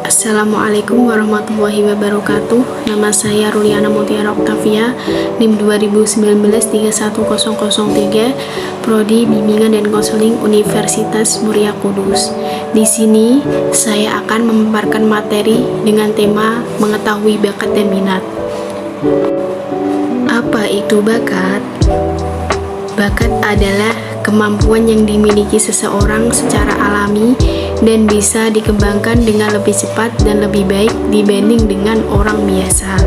Assalamualaikum warahmatullahi wabarakatuh. Nama saya Ruliana Mutiara Oktavia, NIM 2019-31003, Prodi Bimbingan dan Konseling Universitas Muria Kudus. Di sini saya akan memaparkan materi dengan tema mengetahui bakat dan minat. Apa itu bakat? Bakat adalah kemampuan yang dimiliki seseorang secara alami dan bisa dikembangkan dengan lebih cepat dan lebih baik dibanding dengan orang biasa.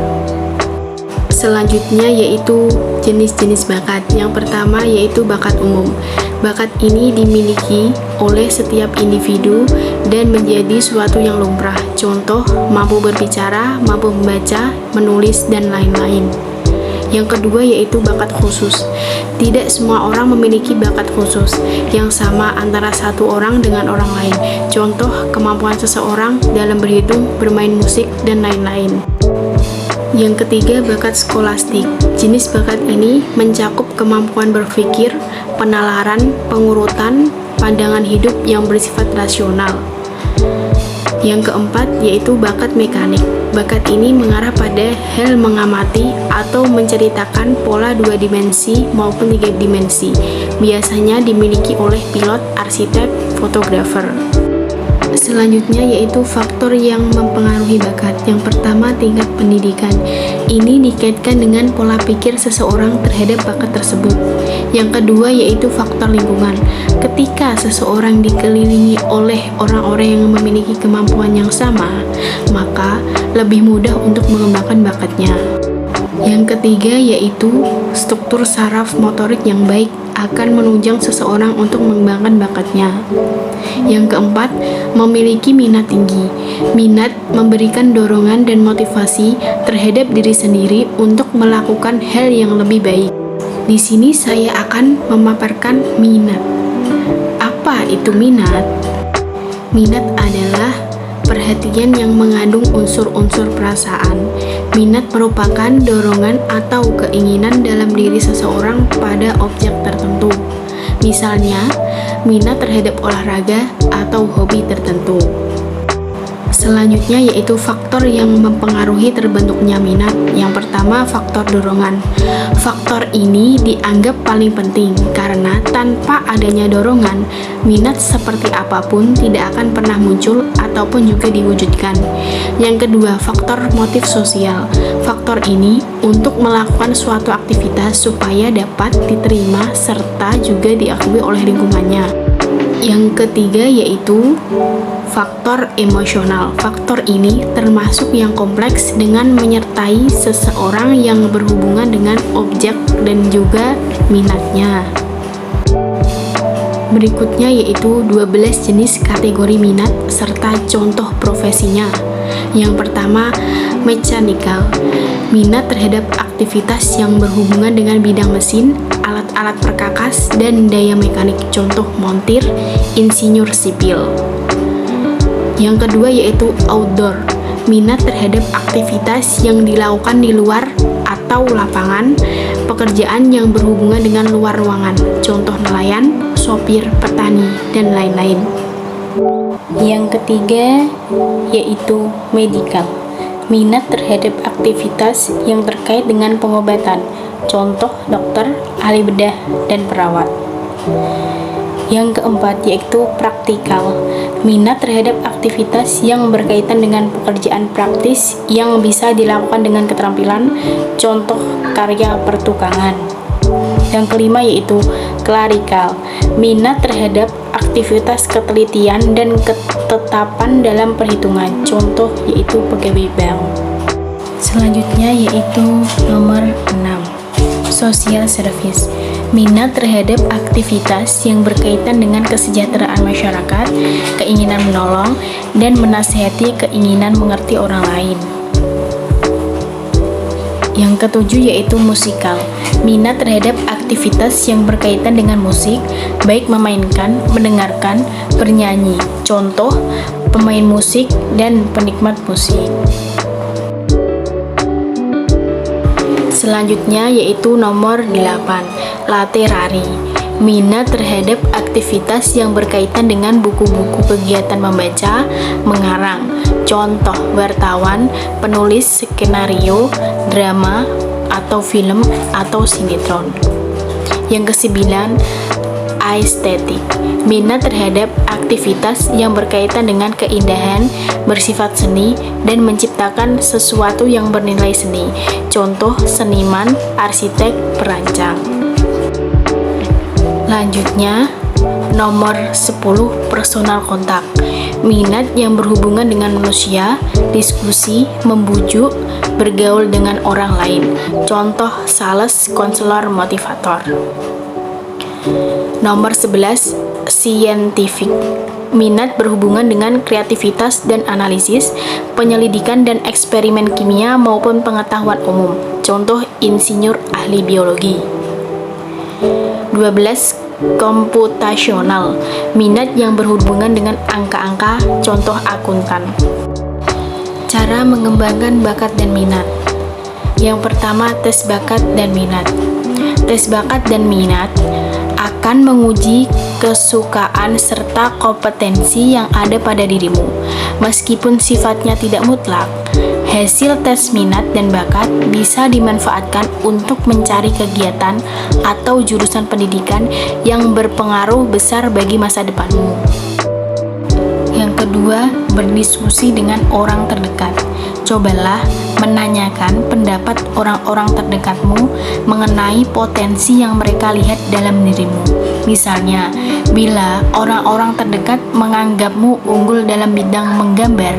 Selanjutnya yaitu jenis-jenis bakat. Yang pertama yaitu bakat umum. Bakat ini dimiliki oleh setiap individu dan menjadi suatu yang lumrah. Contoh, mampu berbicara, mampu membaca, menulis, dan lain-lain. Yang kedua yaitu bakat khusus. Tidak semua orang memiliki bakat khusus yang sama antara satu orang dengan orang lain. Contoh, kemampuan seseorang dalam berhitung, bermain musik, dan lain-lain. Yang ketiga, bakat skolastik. Jenis bakat ini mencakup kemampuan berpikir, penalaran, pengurutan, pandangan hidup yang bersifat rasional. Yang keempat yaitu bakat mekanik. Bakat ini mengarah pada hal mengamati atau menceritakan pola 2 dimensi maupun 3 dimensi. Biasanya dimiliki oleh pilot, arsitek, fotografer. Selanjutnya yaitu faktor yang mempengaruhi bakat. Yang pertama, tingkat pendidikan. Ini dikaitkan dengan pola pikir seseorang terhadap bakat tersebut. Yang kedua yaitu faktor lingkungan. Ketika seseorang dikelilingi oleh orang-orang yang memiliki kemampuan yang sama, maka lebih mudah untuk mengembangkan bakatnya. Yang ketiga yaitu struktur saraf motorik yang baik akan menunjang seseorang untuk mengembangkan bakatnya. Yang keempat, memiliki minat tinggi. Minat memberikan dorongan dan motivasi terhadap diri sendiri untuk melakukan hal yang lebih baik. Di sini saya akan memaparkan minat. Apa itu minat? Minat adalah perhatian yang mengandung unsur-unsur perasaan. Minat merupakan dorongan atau keinginan dalam diri seseorang pada objek tertentu. Misalnya, minat terhadap olahraga atau hobi tertentu. Selanjutnya yaitu faktor yang mempengaruhi terbentuknya minat. Yang pertama, faktor dorongan. Faktor ini dianggap paling penting karena tanpa adanya dorongan, minat seperti apapun tidak akan pernah muncul ataupun juga diwujudkan. Yang kedua, faktor motif sosial. Faktor ini untuk melakukan suatu aktivitas supaya dapat diterima serta juga diakui oleh lingkungannya. Yang ketiga yaitu faktor emosional. Faktor ini termasuk yang kompleks dengan menyertai seseorang yang berhubungan dengan objek dan juga minatnya. Berikutnya yaitu 12 jenis kategori minat serta contoh profesinya. Yang pertama, mechanical. Minat terhadap aktivitas yang berhubungan dengan bidang mesin, alat-alat perkakas, dan daya mekanik. Contoh montir, insinyur sipil. Yang kedua yaitu outdoor. Minat terhadap aktivitas yang dilakukan di luar atau lapangan, pekerjaan yang berhubungan dengan luar ruangan. Contoh nelayan, sopir, petani, dan lain-lain. Yang ketiga yaitu medical. Minat terhadap aktivitas yang terkait dengan pengobatan. Contoh dokter, ahli bedah, dan perawat. Yang keempat yaitu praktikal. Minat terhadap aktivitas yang berkaitan dengan pekerjaan praktis yang bisa dilakukan dengan keterampilan. Contoh karya pertukangan. Yang kelima yaitu klerikal. Minat terhadap aktivitas ketelitian dan ketetapan dalam perhitungan. Contoh yaitu pegawai bank. Selanjutnya yaitu nomor 6, social service. Minat terhadap aktivitas yang berkaitan dengan kesejahteraan masyarakat, keinginan menolong, dan menasihati keinginan mengerti orang lain. Yang ketujuh yaitu musikal. Minat terhadap aktivitas yang berkaitan dengan musik, baik memainkan, mendengarkan, bernyanyi. Contoh, pemain musik dan penikmat musik. Selanjutnya yaitu nomor 8, literari. minat terhadap aktivitas yang berkaitan dengan buku-buku kegiatan membaca, mengarang, contoh wartawan, penulis skenario, drama, atau film, atau sinetron. Yang kesembilan, estetik, minat terhadap aktivitas yang berkaitan dengan keindahan, bersifat seni, dan menciptakan sesuatu yang bernilai seni, contoh seniman, arsitek, perancang. Selanjutnya, nomor 10, personal kontak, minat yang berhubungan dengan manusia, diskusi, membujuk, bergaul dengan orang lain, contoh sales, konselor, motivator. Nomor 11, scientific, minat berhubungan dengan kreativitas dan analisis, penyelidikan dan eksperimen kimia maupun pengetahuan umum, contoh insinyur, ahli biologi. 12, komputasional, minat yang berhubungan dengan angka-angka, contoh akuntan. Cara mengembangkan bakat dan minat. Yang pertama, tes bakat dan minat. Tes bakat dan minat akan menguji kesukaan serta kompetensi yang ada pada dirimu. Meskipun sifatnya tidak mutlak, hasil tes minat dan bakat bisa dimanfaatkan untuk mencari kegiatan atau jurusan pendidikan yang berpengaruh besar bagi masa depanmu. Yang kedua, berdiskusi dengan orang terdekat. Cobalah menanyakan pendapat orang-orang terdekatmu mengenai potensi yang mereka lihat dalam dirimu. Misalnya, bila orang-orang terdekat menganggapmu unggul dalam bidang menggambar,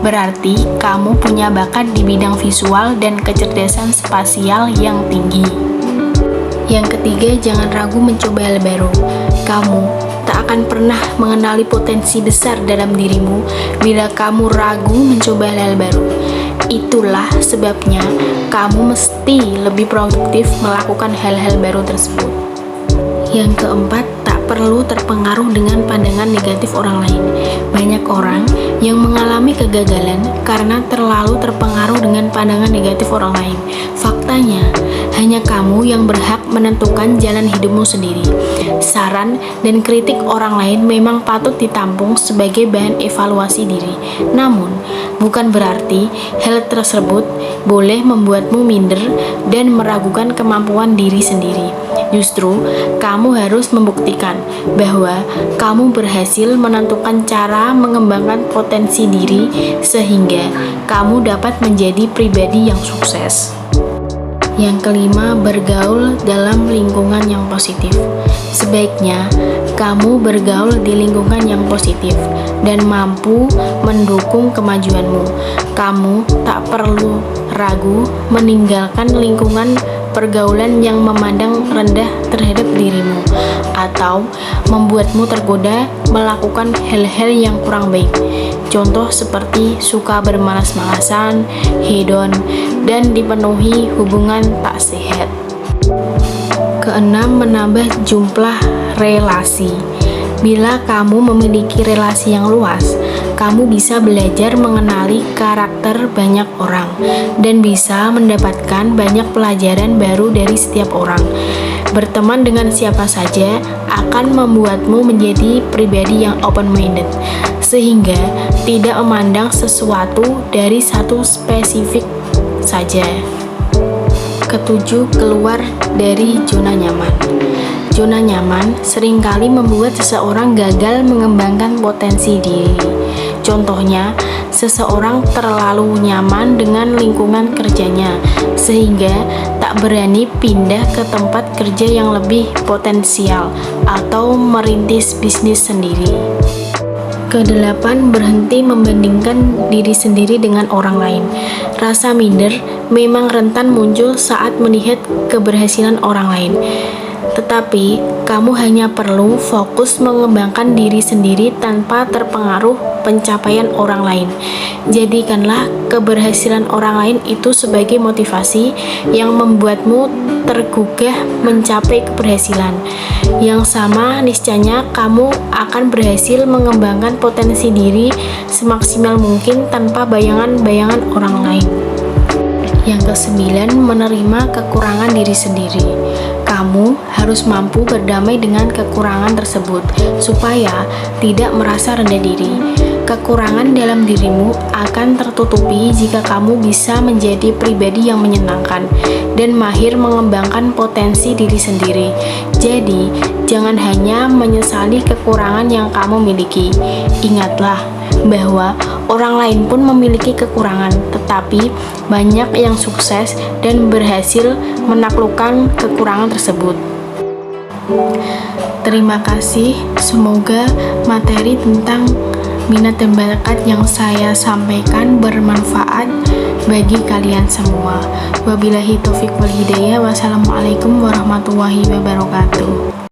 berarti kamu punya bakat di bidang visual dan kecerdasan spasial yang tinggi. Yang ketiga, jangan ragu mencoba hal baru. Kamu tak akan pernah mengenali potensi besar dalam dirimu bila kamu ragu mencoba hal baru. Itulah sebabnya kamu mesti lebih produktif melakukan hal-hal baru tersebut. Yang keempat, tak perlu terpengaruh dengan pandangan negatif orang lain. Banyak orang yang mengalami kegagalan karena terlalu terpengaruh dengan pandangan negatif orang lain. Faktanya, hanya kamu yang berhak menentukan jalan hidupmu sendiri. Saran dan kritik orang lain memang patut ditampung sebagai bahan evaluasi diri. Namun, bukan berarti hal tersebut boleh membuatmu minder dan meragukan kemampuan diri sendiri. Justru, kamu harus membuktikan bahwa kamu berhasil menentukan cara mengembangkan potensi diri sehingga kamu dapat menjadi pribadi yang sukses. Yang kelima, bergaul dalam lingkungan yang positif. Sebaiknya kamu bergaul di lingkungan yang positif dan mampu mendukung kemajuanmu. Kamu tak perlu ragu meninggalkan lingkungan pergaulan yang memandang rendah terhadap dirimu atau membuatmu tergoda melakukan hal-hal yang kurang baik. Contoh seperti suka bermalas-malasan, hedon, dan dipenuhi hubungan tak sehat. Keenam, menambah jumlah relasi. Bila kamu memiliki relasi yang luas, kamu bisa belajar mengenali karakter banyak orang dan bisa mendapatkan banyak pelajaran baru dari setiap orang. Berteman dengan siapa saja akan membuatmu menjadi pribadi yang open-minded, sehingga tidak memandang sesuatu dari satu spesifik saja. Ketujuh, keluar dari zona nyaman. Zona nyaman seringkali membuat seseorang gagal mengembangkan potensi diri. Contohnya, seseorang terlalu nyaman dengan lingkungan kerjanya, sehingga tak berani pindah ke tempat kerja yang lebih potensial atau merintis bisnis sendiri. Kedelapan, berhenti membandingkan diri sendiri dengan orang lain. Rasa minder memang rentan muncul saat melihat keberhasilan orang lain. Tetapi, kamu hanya perlu fokus mengembangkan diri sendiri tanpa terpengaruh pencapaian orang lain. Jadikanlah keberhasilan orang lain itu sebagai motivasi yang membuatmu tergugah mencapai keberhasilan. Yang sama, niscaya kamu akan berhasil mengembangkan potensi diri semaksimal mungkin tanpa bayangan-bayangan orang lain. Yang kesembilan, menerima kekurangan diri sendiri. kamu harus mampu berdamai dengan kekurangan tersebut supaya tidak merasa rendah diri. Kekurangan dalam dirimu akan tertutupi jika kamu bisa menjadi pribadi yang menyenangkan dan mahir mengembangkan potensi diri sendiri. Jadi, jangan hanya menyesali kekurangan yang kamu miliki. Ingatlah bahwa orang lain pun memiliki kekurangan, tetapi banyak yang sukses dan berhasil menaklukkan kekurangan tersebut. Terima kasih, semoga materi tentang minat dan bakat yang saya sampaikan bermanfaat bagi kalian semua. Wabillahi taufiq wal hidayah. Wassalamualaikum warahmatullahi wabarakatuh.